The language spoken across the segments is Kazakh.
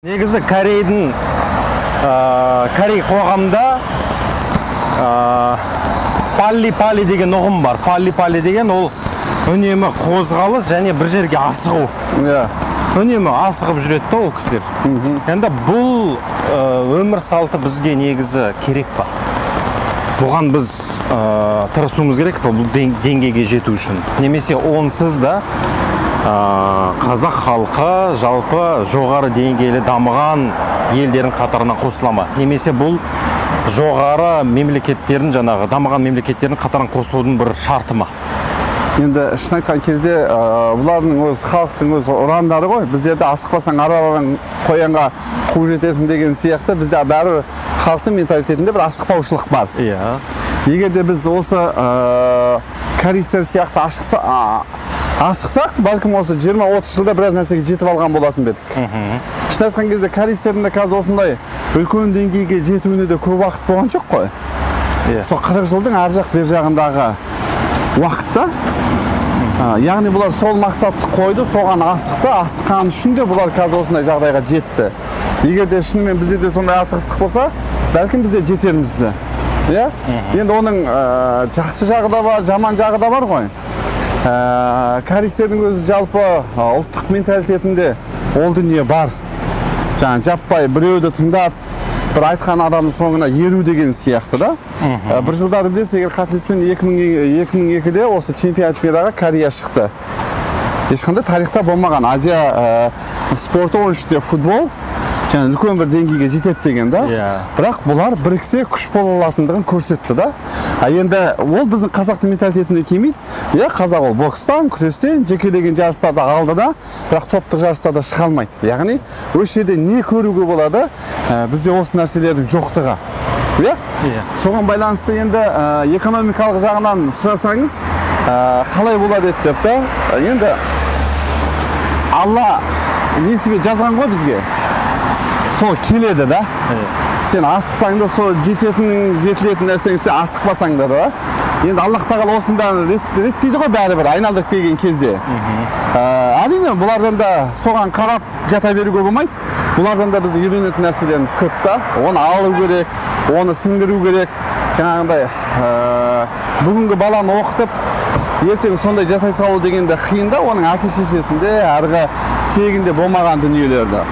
Негізі Корейдің Корей қоғамында палли деген ұғым бар. Палли деген ол үнемі қозғалыс және бір жерге асығу. Үнемі асығып жүреді ол кісілер. Енді бұл өмір салты бізге негізі керек па? Бұған біз тырысуымыз керек па бұл деңгейге жету үшін? Немесе онсыз да қазақ халқы жалпы жоғары деңгейлі дамыған елдердің қатарына қосыла ма? Немесе бұл жоғары мемлекеттердің дамыған мемлекеттердің қатарына қосылудың бір шарты ма? Енді шын айтқан кезде бұлардың өз халықтың өз ұрандары ғой. Біздерде асықпасаң аралаған қоянға қу жетесің деген сияқты бізде бәрі халықтың менталитетінде бір асықпаушылық бар. Егер де біз осы корейстер сияқты асықсақ, бәлкім осы 20-30 жылда біраз нәрсеге жетіп алған болатын бедік. Шын айтқан кезде корейстердің де қазір осындай үлкен деңгейге жетуіне де көп уақыт болған жоқ қой. Сол 40 жылдың ар жақ бер жағындағы уақытта, яғни бұлар сол мақсатты қойды, соған асықты, асыққан үшін де бұлар қазір осындай жағдайға жетті. Егер де шынымен бізде де сондай асығыстық болса, бәлкім бізде жетерміз бе. Енді оның жақсы жағы да бар, жаман жағы да бар ғой. Корейстердің өзі жалпы ұлттық менталитетінде ол дүние бар. Жаппай біреуді тыңдап, бір айтқан адамның соңына еру деген сияқты да. Бір жылдары білесіз, егер қателеспен 2002-де осы чемпионат мирға Корея шықты. Ешқандай тарихта болмаған. Азия спорты оның ішінде футбол үлкен бір деңгейге жетеді деген да. Бірақ бұлар біріксе күш бола алатындығын көрсетті да. Енді ол біздің қазақтың менталитетіне келмейді. Қазақ ол бокстан, күрестен, жекелеген жарыстарда алды да, бірақ топтық жарыстарда шыға алмайды. Яғни осы жерде не көруге болады? Бізде осы нәрселердің жоқтығы. Соған байланысты енді экономикалық жағынан сұрасаңыз, қалай болады деп та. Енді Алла несібе жазған ғой бізге. Сол келеді да. Сен асықсаң да сол жетілетін нәрсең сен асықпасаң да да. Енді Аллах тағала осының бәрін реттейді ғой бәрібір айналдырып келген кезде. Әрине бұлардан да соған қарап жата беруге болмайды. Бұлардан да біздің үйренетін нәрселеріміз көп та. Оны алу керек, оны сіңдіру керек. Жаңағындай бүгінгі баланы оқытып, ертең сондай жасай салу дегенде қиын да, оның әке шешесінде арғы тегінде болмаған дүниелерді.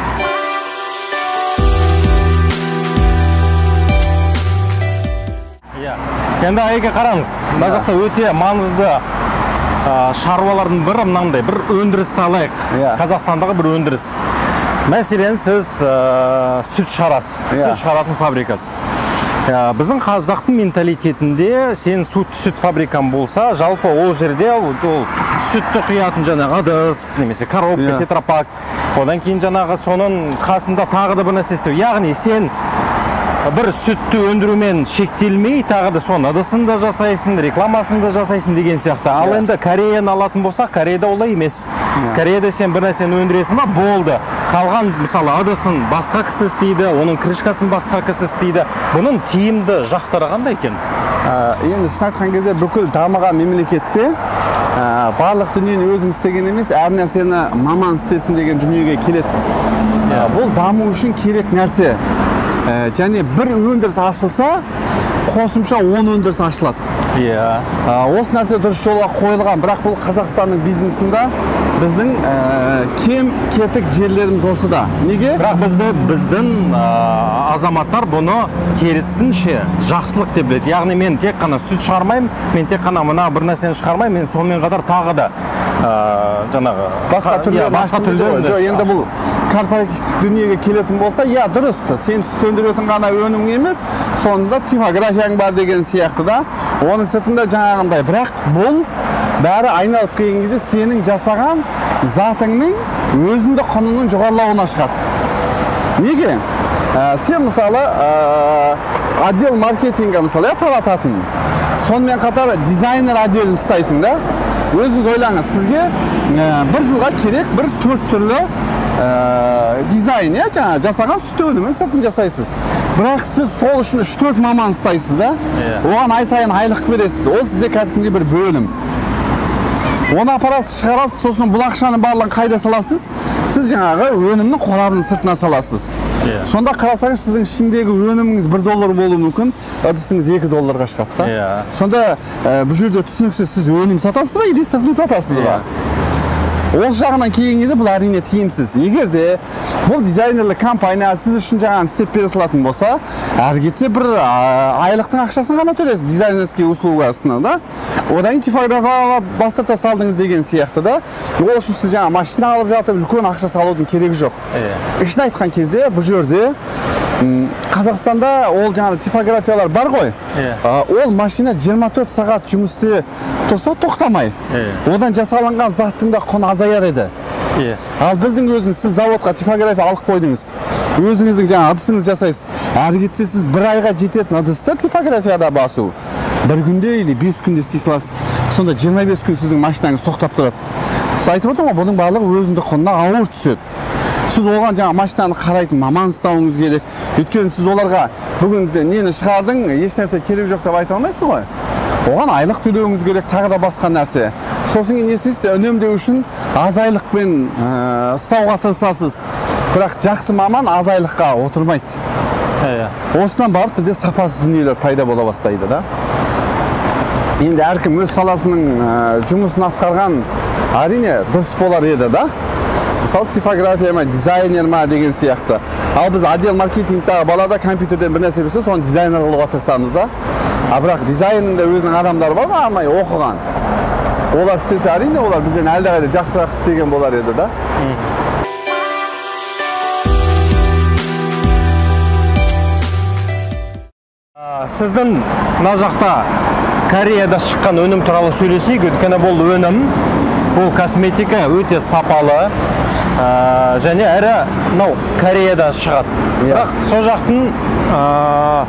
Енді айға қараңыз, мына жақта өте маңызды шаруалардың бірі мынандай бір өндірісті алайық. Қазақстандағы бір өндіріс. Мәселен, сіз сүт шығарасыз, сүт шығаратын фабрикасыз. Біздің қазақтың менталитетінде сен сүт фабрикан болса, жалпы ол жерде сүтті құятын жаңағы ыдыс, немесе коробка, тетрапак, одан кейін жаңағы соның қасында тағы да бір нәрсе істеу. Яғни сен бір сүтті өндірумен шектелмей, тағы да соны ыдысын да жасайсың, рекламасын да жасайсың деген сияқты. Ал енді Кореяны алатын болсақ, Кореяда олай емес. Кореяда сен бір нәрсені өндіресің ба, болды. Қалған, мысалы, ыдысын басқа кісі істейді, оның крышкасын басқа кісі істейді. Бұның тиімді жақтары қандай екен? Енді шын айтқан кезде бүкіл дамыған мемлекетте барлық дүниені өзің істеген емес, әр нәрсені маман істесін деген дүниеге келеді. Бұл даму үшін керек нәрсе. Және бір өндіріс ашылса, қосымша 10 өндіріс ашылады. Осы нәрсе дұрыс жолға қойылған, бірақ бұл Қазақстанның бизнесінде біздің кем кетік жерлеріміз осы да. Неге? Бірақ біздің азаматтар бұны керісінше жақсылық деп біледі. Яғни мен тек қана сүт шығармаймын, мен тек қана мына бір нәрсені шығармаймын, мен сонымен қатар тағы да жаңағы басқа түрлерін. Енді бұл корпоративтік дүниеге келетін болса, дұрыс, сен сөндіретін ғана өнім емес, сонында типографияң бар деген сияқты да. Оның сыртында жаңағындай, бірақ бұл бәрі айналып келген кезде сенің жасаған затыңның өзінде құнының жоғарылауына шығады. Неге? Сен мысалы отдел маркетинга мысалы тарататын. Сонымен қатар дизайнер отделін ұстайсың да. Өзіңіз ойлаңыз, сізге бір жылға керек бір 4 түрлі дизайн, жасаған сүт өнімін сыртын жасайсыз. Бірақ сіз сол үшін 3-4 маман ұстайсыз да. Оған ай сайын айлық бересіз. Ол сізде кәдімгідей бір бөлім. Оны апарасыз, шығарасыз, сосын бұл ақшаны барлығын қайда саласыз? сіз жаңағы өнімнің қорабының сыртына саласыз. Сонда қарасаңыз сіздің ішіндегі өніміңіз $1 болуы мүмкін, ыдысыңыз $2 шығады. Сонда бұл жерде түсініксіз сіз өнім сатасыз ба, или сыртын сатасыз ба? Ол жағынан келгенде бұл әрине тиімсіз. Егер де бұл дизайнерлік компания сіз үшін жаңағы істеп бере салатын болса, әрі кетсе бір айлықтың ақшасын ғана төлесіз дизайнерский услугасына да. Одан типографияға бастырта салдыңыз деген сияқты да. Ол үшін сіз жаңа машина алып жатып, үлкен ақша салудың керегі жоқ. Ішін айтқан кезде бұл жерде Қазақстанда ол жаңағы типографиялар бар ғой. Ол машина 24 сағат жұмысты тұрса тоқтамай. Одан жасалынған заттың да құны азаяр еді. Ал біздің өзіңіз сіз заводқа типография алып қойдыңыз. Өзіңіздің жаңа ыдысыңыз жасайсыз. Әрі кетсе сіз бір айға жететін ыдысты типографияда басу. Бір күнде или 5 күнде істей саласыз. Сонда 25 күн сіздің машинаңыз тоқтап тұрады. Сіз айтып отырмын ғой, бұның барлығы өзіндік құнына ауыр түседі. Сіз оған жаңа машинаны қарайтын маман ұстауыңыз керек. Өйткені сіз оларға бүгін нені шығардың, ешнәрсе керек жоқ деп айта алмайсыз ғой. Оған айлық төлеуіңіз керек, тағы да басқа нәрсе. Сосын не істейсіз, үнемдеу үшін аз айлықпен ұстауға тырысасыз. Бірақ жақсы маман аз айлыққа отырмайды. Осынан барып бізде сапасыз дүниелер пайда бола бастайды да. Енді әркім өз саласының жұмысын атқарған әрине дұрыс болар еді да. Мысалы типография ма, дизайнер ма деген сияқты. Ал біз отдел маркетингтағы балада компьютерден бір нәрсе білсе, соны дизайнер қылуға тырысамыз да. Бірақ дизайнында өзінің адамдары бар ма, арнайы оқыған. Олар істесе әрине, олар бізден әлдеқайда жақсырақ істеген болар еді да. Сіздің мына жақта Кореяда шыққан өнім туралы сөйлесейік, өйткені бұл өнім, бұл косметика өте сапалы және әрі Кореяда шығады. Бірақ сол жақтың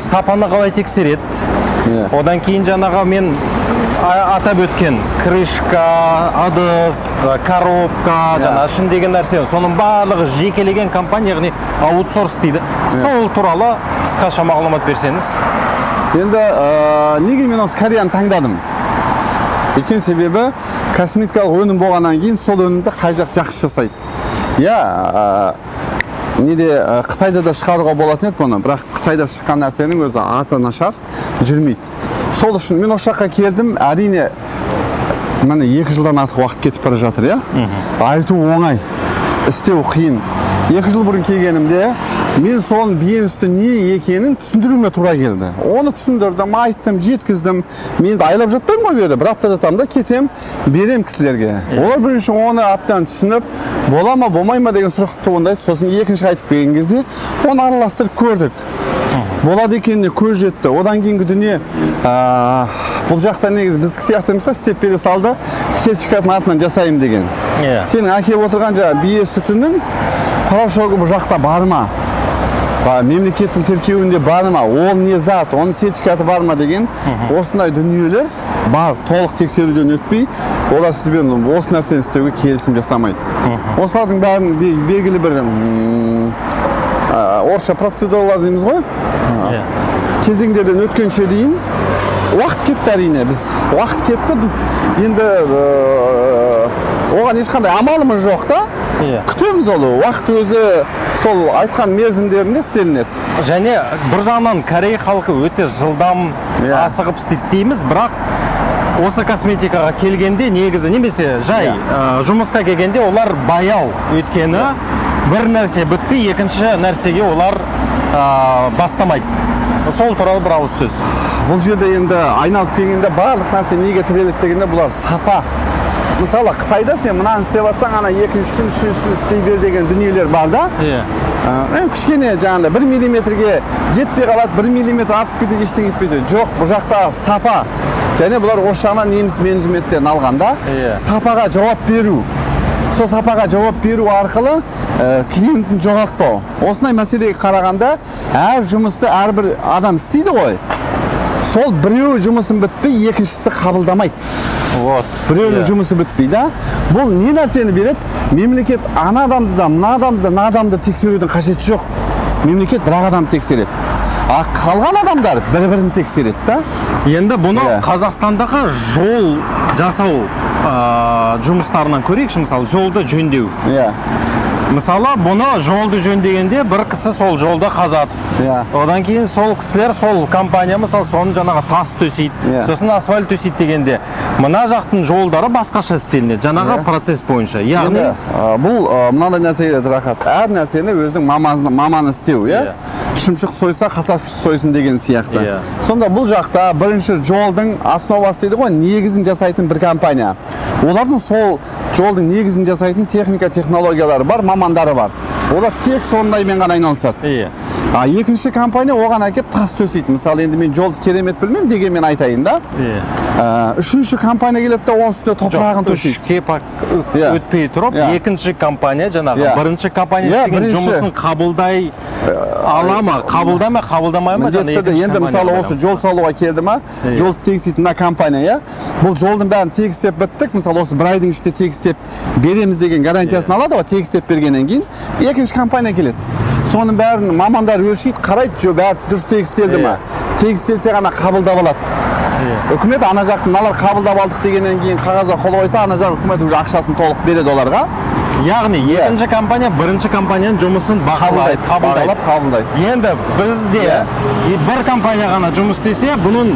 сапаны қалай тексереді. Одан кейін жаңағы мен атап өткен крышка, ыдыс, коробка, жаңа ішіндегі нәрсе, соның барлығы жекелеген компания, яғни аутсорс дейді. Сол туралы қысқаша мағлұмат берсеңіз. Енді неге мен осы Кореяны таңдадым? Өйткені себебі косметикалық өнім болғаннан кейін сол өнімді қай жақ жақсы жасайды. Қытайда да шығаруға болатын еді бұны, бірақ Қытайда шыққан нәрсенің өзі аты нашар жүрмейді. Сол үшін мен осы жаққа келдім, әрине міне 2 жылдан артық уақыт кетіп бара жатыр, айту оңай, істеу қиын. 2 жыл бұрын келгенімде мен соның биеністі не екенін түсіндіруіме тура келді. Оны түсіндірдім, айттым, жеткіздім. Мен айлап жатпаймын ғой берді. Бір апта жатамын да кетем, берем кісілерге. Олар бірінші оны аптан түсініп, бола ма, болмай ма деген сұрақ туындайды. Сосын екінші қайтып келген кезде оны араластырып көрдік. Болады екеніне көз жетті. Одан кейінгі дүние бұл жақта негізі біздікі сияқты емес қой, істеп бере салды, сертификатын артынан жасаймын деген. Сенің әкеліп отырған бие сүтінің порошогы бұл жақта бар ма? Мемлекеттің тіркеуінде бар ма? Ол не зат? Оның сертификаты бар ма деген осындай дүниелер бар. Толық тексеруден өтпей, олар сізбен осы нәрсені істеуге келісім жасамайды. Осылардың бәрін белгілі бір орысша процедуралар дейміз ғой. Кезеңдерден өткенше дейін уақыт кетті әрине. Уақыт кетті, біз енді оған ешқандай амалымыз жоқ та. Күтеміз олы. Уақыт өзі сол айтқан мерзімдерінде істелінеді. Және бір жағынан Корея халқы өте жылдам асығып істейді дейміз, бірақ осы косметикаға келгенде негізі немесе жай жұмысқа келгенде олар баяу, өйткені бір нәрсе бітпей, екінші нәрсеге олар бастамайды. Сол туралы бір ауыз сөз. Бұл жерде енді айналып келгенде барлық нәрсе неге тіреледі дегенде бұлар сапа. Мысалы, Қытайда сен мынаны істеп жатсаң, ана екіншісін, үшіншісін істей бер деген дүниелер бар да. Кішкене жаңағыдай 1 миллиметрге жетпей қалады, 1 миллиметр артып кетеді, ештеңе етпейді. Жоқ, бұл жақта сапа. Және бұлар осы жағынан неміс менеджменттерін алғанда сапаға жауап беру. Сол сапаға жауап беру арқылы клиентін жоғалтпау. Осындай мәселеге қарағанда әр жұмысты әрбір адам істейді ғой. Сол біреуі жұмысын бітпей, екіншісі қабылдамайды. Біреуінің жұмысы бітпей да. Бұл не нәрсені береді? Мемлекет ана адамды да, мына адамды тексерудің қажеті жоқ. Мемлекет бір адам тексереді. Қалған адамдар бір-бірін тексереді да. Енді бұны Қазақстандағы жол жасау жұмыстарынан көрейікші, мысалы, жолды жөндеу. Мысалы, бұны жолды жөндегенде бір кісі сол жолда қазады. Одан кейін сол кісілер, сол компания мысалы соны жаңағы тас төсейді, сосын асфальт төсейді дегенде, мына жақтың жолдары басқаша істелінеді, жаңағы процесс бойынша. Яғни бұл мынандай нәрсе келеді рахат. Әр нәрсені өзінің маманы істеу, шымшық сойса, қасапшы сойсын деген сияқты. Сонда бұл жақта бірінші жолдың основасы дейді ғой, негізін жасайтын бір компания. Олардың сол жолдың негізін жасайтын техника, технологиялары бар, мамандары бар. Олар тек сондаймен ғана айналысады. Екінші компания оған әкеп тас төсейді. Мысалы, енді мен жолды керемет білмеймін дегенмен айтайын да. Үшінші компания келеді де оның үстіне топырағын төсейді. Кепак өтпей тұрып, екінші компания жаңағы бірінші компания істеген жұмысын қабылдай ала ма, қабылдамай ма? Енді мысалы осы жол салуға келді ма, жолды тегістейтін мына компания, бұл жолдың бәрін тегістеп біттік, мысалы осы бір айдың ішінде тегістеп береміз деген гарантиясын алады, тегістеп бергеннен кейін екінші компания келеді. Соның бәрін мамандар өлшейді, қарайды, бәрі дұрыс тегістелді ма? Тегістелсе ғана қабылдап алады. Үкімет ана жақтың мыналар қабылдап алдық дегеннен кейін қағазға қол қойса, ана жақ үкімет уже ақшасын толық береді оларға. Яғни екінші компания бірінші компанияның жұмысын бақылайды, қабылдайды. Енді бізде бір компания ғана жұмыс істесе, бұның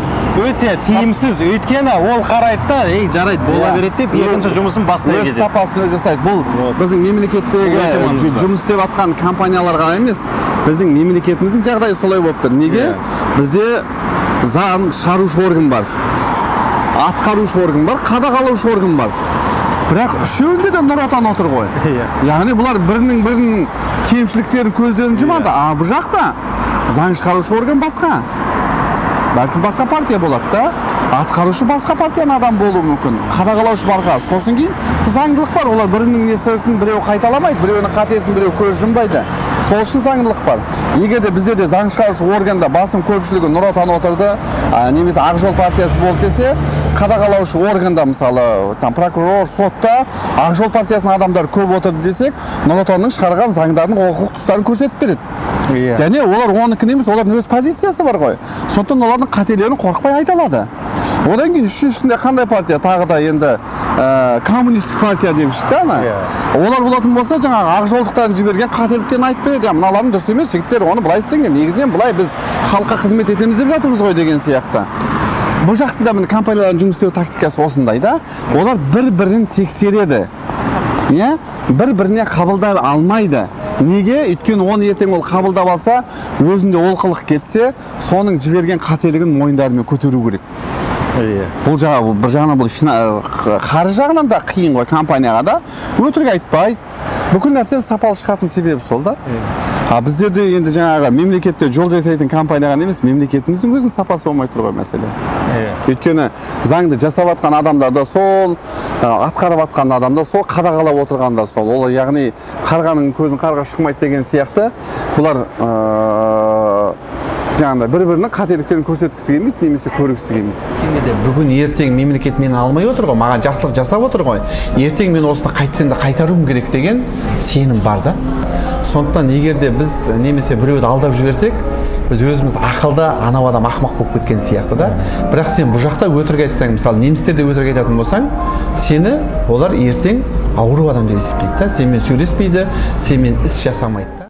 өте тиімсіз, өйткені ол қарайды да, жарайды, бола береді деп, екінші жұмысын бастай кетеді. Өз сапасын өзі жасайды. Бұл біздің мемлекеттегі жұмыс істеп жатқан компаниялар ғана емес, біздің мемлекетіміздің жағдайы солай болып тұр. Неге? Бізде заң шығарушы орган бар, атқарушы орган бар, қадағалаушы орган бар. Бірақ үшеуінде де Нұр Отан отыр ғой. Яғни бұлар бірінің кемшіліктерін көздерін жұмады. Бұл жақта заң шығарушы орган басқа. Бәлкім басқа партия болады да. Атқарушы басқа партияның адам болуы мүмкін. Қадағалаушы барға. Сосын кейін заңдылық бар. Олар бірінің несірсін біреу қайталамайды, біреуінің қатесін біреу көз жұмбайды. Сол үшін заңдылық бар. Егер де біздерде заң шығарушы органда басым көпшілігі Нұр Отан отырды, немесе Ақ жол партиясы болды десе, қадағалаушы органда мысалы прокурор, сотта Ақ жол партиясының адамдары көп отырды десек, Нұр Отанның шығарған заңдардың құқық тұстарын көрсетіп береді. Және олар оныкін емес, олардың өз позициясы бар ғой. Сондықтан олардың қателерін қорықпай айта алады. Одан кейін үшіншісінде қандай партия? Тағы да енді коммунистік партия деп шықты. Олар болатын болса, жаңағы ақ жолдықтарын жіберген қателіктерін айтып береді. Мыналардың дұрыс емес, жігіттер, оны былай істеңдер. Негізінен былай біз халыққа қызмет етеміз деп жатырмыз ғой деген сияқты. Бұл жақтында міне компаниялардың жұмыс істеу тактикасы осындай да. Олар бір-бірін тексереді. Бір-біріне қабылдай алмайды. Неге? Өйткені оны ертең ол қабылдап алса, өзінде олқылық кетсе, соның жіберген қателігін мойындарымен көтеру керек. Бұл жағынан бұл қаржы жағынан да қиын ғой компанияға да. Өтірік айтпай, бүкіл нәрсе сапалы шығатын себебі сол да. Біздерде енді жаңағы мемлекетте жол жасайтын компанияға емес, мемлекетіміздің өзінің сапасы болмай тұр ғой мәселе. Өйткені заңды жасап жатқан адамдар да сол, атқарып жатқан адам да сол, қадағалап отырған да сол. Ол яғни қарғаның көзін қарға шықмайды деген сияқты, бұлар жаңағыдай бір-бірінің қателіктерін көрсеткісі келмейді, немесе көргісі келмейді. Бүгін ертең мемлекет мені алмай отыр ғой, маған жақсылық жасап отыр ғой. Ертең мен осыны қайтсем де қайтаруым керек деген сенім бар да. Сондықтан егер де біз немесе біреуді алдап жіберсек, біз өзіміз ақылды, анау адам ақымақ болып кеткен сияқты да. Бірақ сен бұл жақта өтірік айтсаң, мысалы немістерде өтірік айтатын болсаң, сені олар ертең ауру адам деп есептейді да. Сенімен сөйлеспейді, сенімен іс жасамайды.